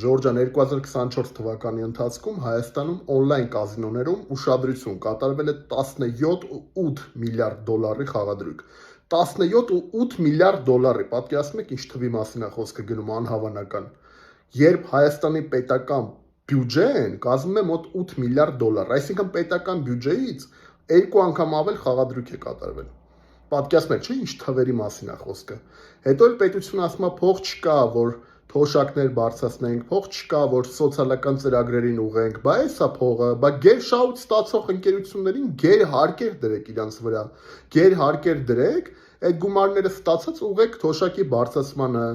Ժորժան 2024 թվականի ընթացքում Հայաստանում օնլայն կազինոներում ուշադրություն կատարվել է 17.8 միլիարդ դոլարի խաղադրույք։ 17.8 միլիարդ դոլարի, պատկերացնում եք ինչ թվի մասին է խոսքը գնում, անհավանական։ Երբ Հայաստանի պետական բյուջեն կազմում է մոտ 8 միլիարդ դոլար, այսինքն պետական բյուջեից 2 անգամ ավել խաղադրույք է կատարվել։ Պատկերացնում եք, չէ՞, ինչ թվերի մասին է խոսքը։ Հետո էլ պետությունը ասում է փող չկա, որ թոշակներ բարձրացնենք, փող չկա, որ սոցիալական ծրագրերին ուղենք, բա էսա փողը, բա գերշահույթ ստացող ընկերություններին գերհարկեր դրեք իրանց վրա, գերհարկեր դրեք, այդ գումարները ստացած ուղեք թոշակի բարձրացմանը,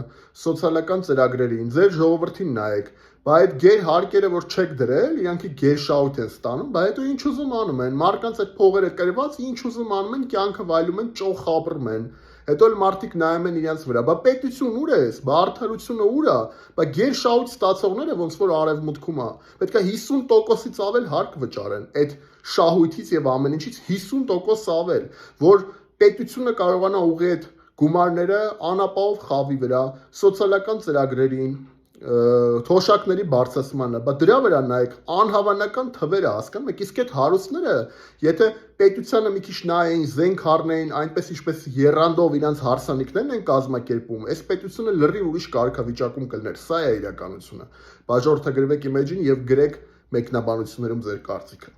սոցիալական ծրագրերին, ձեր ժողովրդին նայեք, բա այդ գերհարկերը որ չեք դրել, իրանքի գերշահույթ են ստանում, բա հետո ինչ ուզում անում են, մարդկանց այդ փողերը կրված, ինչ ուզում անում են, կյանքը վայելում են, ճոխ ապրում են։ Հետո էլ մարդիկ նայում են իրենց վրա, բա պետություն ուր է, բա արդարությունը ուր է, բա գերշահույթ ստացողները ոնց որ արևմուտքում է, պետք է 50%-ից ավել հարկ վճարեն, այդ շահույթից եւ ամեն ինչից 50% ավել, որ պետությունը կարողանա ուղղի այդ գումարները անապահով խավի վրա, սոցիալական ծրագրերին, թոշակների բարձրացմանը, բա դրա վրա նայեք, անհավանական թվեր է, հասկանում եք, իսկ այդ հարուստները, եթե պետությանը մի քիչ նայեն, զենք առնեին, այնպես ինչպես եռանդով իրանց հարսանիքներն են կազմակերպում, այս պետությունը լրիվ ուրիշ կարգավիճակում կլներ, սա է իրականությունը։ Բաժորթագրվեք իմեջին եւ գրեք մեկնաբանություններում ձեր կարծիքը։